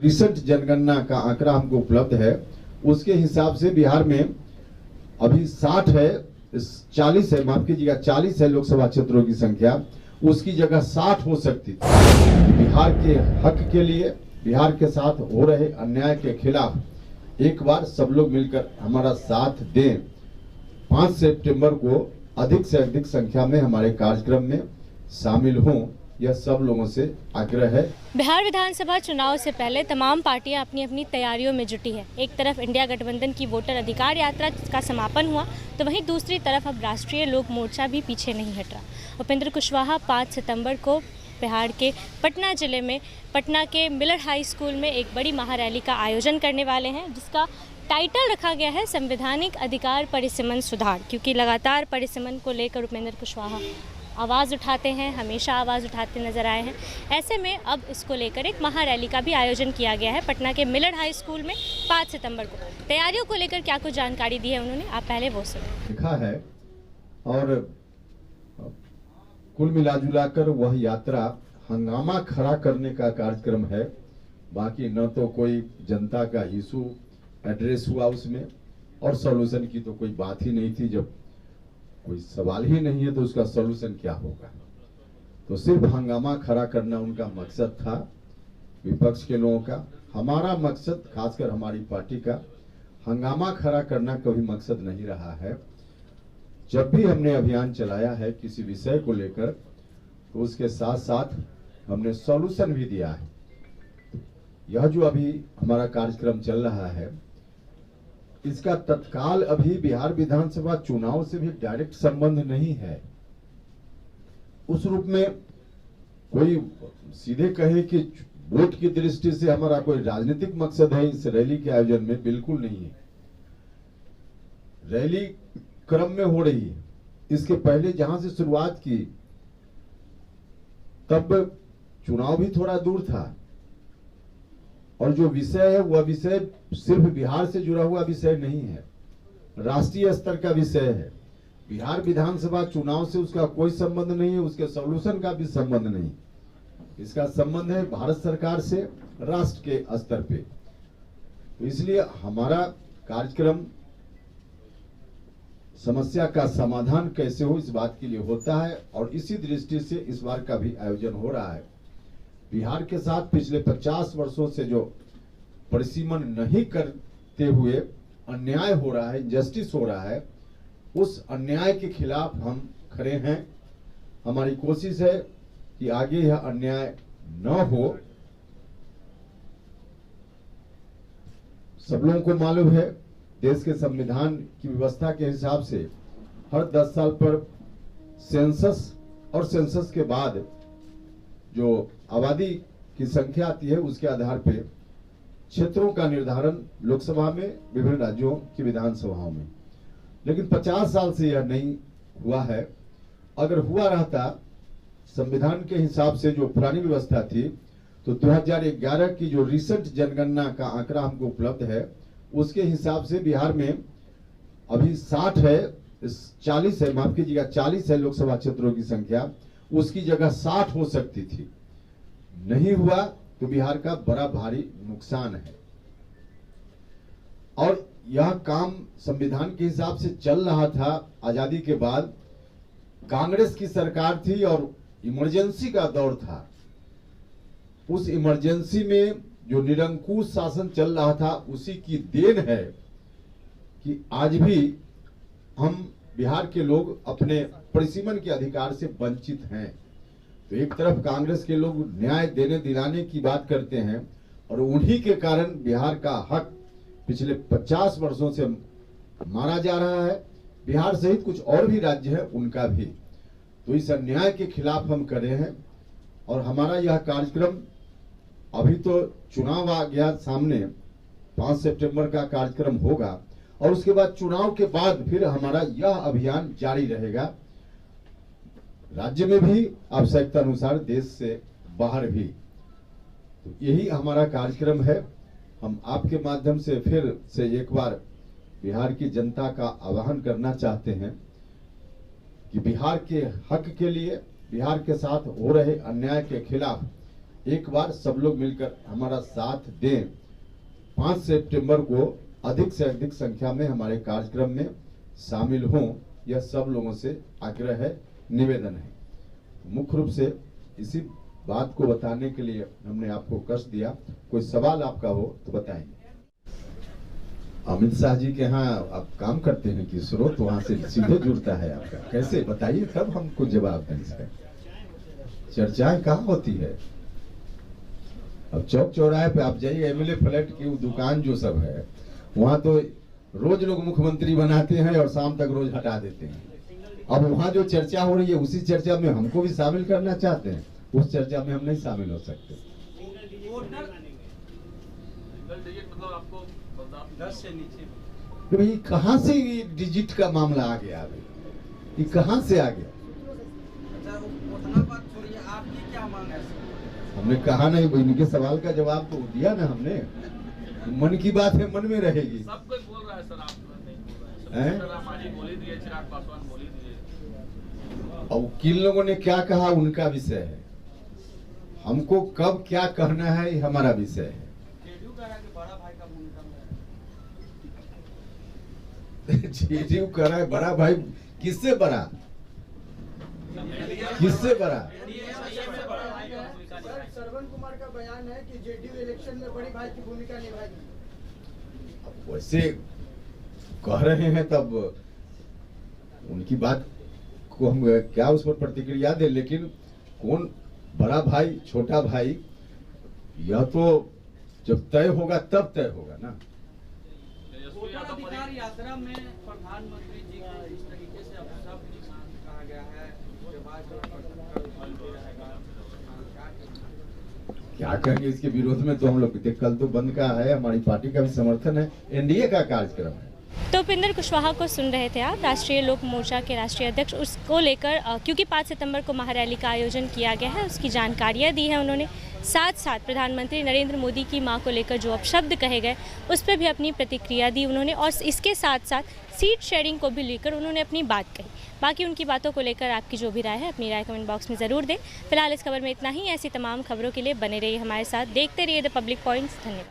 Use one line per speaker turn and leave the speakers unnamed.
Recent जनगणना का आंकड़ा हमको उपलब्ध है, उसके हिसाब से बिहार में अभी 60 है, 40 है, माफ कीजिएगा 40 है लोकसभा क्षेत्रों की संख्या, उसकी जगह 60 हो सकती थी। बिहार के हक के लिए, बिहार के साथ हो रहे अन्याय के खिलाफ एक बार सब लोग मिलकर हमारा साथ दें। 5 सितंबर को अधिक से अधिक संख्या में हमारे कार्यक्रम में शामिल हों, यह सब लोगों से आग्रह है।
बिहार विधानसभा चुनाव से पहले तमाम पार्टियां अपनी अपनी तैयारियों में जुटी है। एक तरफ इंडिया गठबंधन की वोटर अधिकार यात्रा का समापन हुआ, तो वहीं दूसरी तरफ अब राष्ट्रीय लोक मोर्चा भी पीछे नहीं हट रहा। उपेंद्र कुशवाहा 5 सितंबर को बिहार के पटना जिले में पटना के मिलर हाई स्कूल में एक बड़ी महारैली का आयोजन करने वाले हैं, जिसका टाइटल रखा गया है संवैधानिक अधिकार परिसीमन सुधार, क्योंकि लगातार परिसीमन को लेकर उपेंद्र कुशवाहा आवाज़ उठाते हैं, हमेशा आवाज़ उठाते नजर आए हैं। ऐसे में अब इसको लेकर एक महारैली का भी आयोजन किया गया है पटना के मिलर हाई स्कूल में 5 सितंबर को। तैयारियों को लेकर क्या कुछ जानकारी दी है उन्होंने, आप पहले वो सुनें।
लिखा है और कुल मिला कर वह यात्रा हंगामा खड़ा करने का कार्यक्रम है। बाकी न तो कोई जनता का इशू एड्रेस हुआ उसमें, और सॉल्यूशन की तो कोई बात ही नहीं थी। जब कोई सवाल ही नहीं है तो उसका सॉल्यूशन क्या होगा। तो सिर्फ हंगामा खड़ा करना उनका मकसद था, विपक्ष के लोगों का। हमारा मकसद, खासकर हमारी पार्टी का, हंगामा खड़ा करना कभी मकसद नहीं रहा है। जब भी हमने अभियान चलाया है किसी विषय को लेकर, तो उसके साथ साथ हमने सॉल्यूशन भी दिया है। यह जो अभी हमारा कार्यक्रम चल रहा है, इसका तत्काल अभी बिहार विधानसभा चुनाव से भी डायरेक्ट संबंध नहीं है। उस रूप में कोई सीधे कहे कि वोट की दृष्टि से हमारा कोई राजनीतिक मकसद है इस रैली के आयोजन में, बिल्कुल नहीं है। रैली क्रम में हो रही है। इसके पहले जहां से शुरुआत की, तब चुनाव भी थोड़ा दूर था, और जो विषय है वह विषय सिर्फ बिहार से जुड़ा हुआ विषय नहीं है, राष्ट्रीय स्तर का विषय है। बिहार विधानसभा चुनाव से उसका कोई संबंध नहीं है, उसके सॉल्यूशन का भी संबंध नहीं। इसका संबंध है भारत सरकार से, राष्ट्र के स्तर पे। तो इसलिए हमारा कार्यक्रम समस्या का समाधान कैसे हो, इस बात के लिए होता है, और इसी दृष्टि से इस बार का भी आयोजन हो रहा है। बिहार के साथ पिछले 50 वर्षों से जो परिसीमन नहीं करते हुए अन्याय हो रहा है, इनजस्टिस हो रहा है, उस अन्याय के खिलाफ हम खड़े हैं। हमारी कोशिश है कि आगे यह अन्याय न हो। सब लोगों को मालूम है, देश के संविधान की व्यवस्था के हिसाब से हर 10 साल पर सेंसस, और सेंसस के बाद जो आबादी की संख्या आती है, उसके आधार पे क्षेत्रों का निर्धारण लोकसभा में, विभिन्न राज्यों की विधानसभाओं में। लेकिन 50 साल से यह नहीं हुआ है। अगर हुआ रहता संविधान के हिसाब से, जो पुरानी व्यवस्था थी, तो 2011 की जो रिसेंट जनगणना का आंकड़ा हमको उपलब्ध है, उसके हिसाब से बिहार में अभी 60 है, 40 है, माफ कीजिएगा 40 है लोकसभा क्षेत्रों की संख्या, उसकी जगह 60 हो सकती थी। नहीं हुआ तो बिहार का बड़ा भारी नुकसान है। और यह काम संविधान के हिसाब से चल रहा था। आजादी के बाद कांग्रेस की सरकार थी और इमरजेंसी का दौर था। उस इमरजेंसी में जो निरंकुश शासन चल रहा था, उसी की देन है कि आज भी हम बिहार के लोग अपने परिसीमन के अधिकार से वंचित हैं। तो एक तरफ कांग्रेस के लोग न्याय देने दिलाने की बात करते हैं, और उन्हीं के कारण बिहार का हक पिछले 50 वर्षों से मारा जा रहा है। बिहार सहित कुछ और भी राज्य है, उनका भी। तो इस अन्याय के खिलाफ हम कर रहे हैं, और हमारा यह कार्यक्रम, अभी तो चुनाव आ गया सामने, 5 सितंबर का कार्यक्रम होगा, और उसके बाद चुनाव के बाद फिर हमारा यह अभियान जारी रहेगा, राज्य में भी, आवश्यकता अनुसार देश से बाहर भी। तो यही हमारा कार्यक्रम है। हम आपके माध्यम से फिर से एक बार बिहार की जनता का आह्वान करना चाहते हैं कि बिहार के हक के लिए, बिहार के साथ हो रहे अन्याय के खिलाफ एक बार सब लोग मिलकर हमारा साथ दें। 5 सितंबर को अधिक से अधिक संख्या में हमारे कार्यक्रम में शामिल हों, यह सब लोगों से आग्रह है, निवेदन है। मुख्य रूप से इसी बात को बताने के लिए हमने आपको कष्ट दिया। कोई सवाल आपका हो तो बताएंगे। अमित शाह जी के यहाँ आप काम करते हैं कि स्रोत वहां से सीधे जुड़ता है आपका, कैसे बताइए, तब हमको जवाब दें इसका। चर्चाएं कहाँ होती है? अब चौक चौराहे पे आप जाइए, एमएलए फ्लैट की वो दुकान जो सब है, वहां तो रोज लोग मुख्यमंत्री बनाते हैं और शाम तक रोज हटा देते हैं। अब वहां जो चर्चा हो रही है उसी चर्चा में हमको भी शामिल करना चाहते हैं, उस चर्चा में हम नहीं शामिल हो सकते। तो ये कहाँ से ये डिजिट का मामला आ गया? अभी ये कहाँ से आ गया?
आपकी क्या मांग है?
हमने कहा नहीं, इनके सवाल का जवाब तो दिया ना हमने। मन की बात है, मन में रहेगी।
सब कोई बोल रहा है सर, आप नहीं बोल रहे हैं सर। रामाजी बोल ही दिए, चिराग पासवान बोल ही दिए।
और किन लोगों ने क्या कहा उनका विषय है, हमको कब क्या कहना है हमारा विषय है।
जेडीयू कह रहा है कि बड़ा भाई का भूमिका में
जेडीयू कह रहा है बड़ा भाई, किससे बड़ा? किससे बड़ा?
श्रवण कुमार का बयान है कि जेडीयू इलेक्शन में बड़ी भाई की भूमिका निभाएगी।
वैसे कह रहे हैं तब उनकी बात को हम क्या उस पर प्रतिक्रिया दें, लेकिन कौन बड़ा भाई छोटा भाई, यह तो जब तय होगा तब तय होगा ना।
अधिकार यात्रा में प्रधानमंत्री जी को इस तरीके से अब सब कहा गया है, उसके बाद
क्या कहेंगे इसके विरोध में? तो हम लोग कल तो बंद का है, हमारी पार्टी का भी समर्थन है, एनडीए का कार्यक्रम है।
तो उपेंद्र कुशवाहा को सुन रहे थे आप, राष्ट्रीय लोक मोर्चा के राष्ट्रीय अध्यक्ष। उसको लेकर क्योंकि 5 सितंबर को महारैली का आयोजन किया गया है, उसकी जानकारियां दी है उन्होंने। साथ साथ प्रधानमंत्री नरेंद्र मोदी की मां को लेकर जो अपशब्द कहे गए उस पर भी अपनी प्रतिक्रिया दी उन्होंने, और इसके साथ साथ सीट शेयरिंग को भी लेकर उन्होंने अपनी बात कही। बाकी उनकी बातों को लेकर आपकी जो भी राय है, अपनी राय कमेंट बॉक्स में ज़रूर दें। फिलहाल इस खबर में इतना ही। ऐसी तमाम खबरों के लिए बने रहिए हमारे साथ, देखते रहिए द पब्लिक पॉइंट्स। धन्यवाद।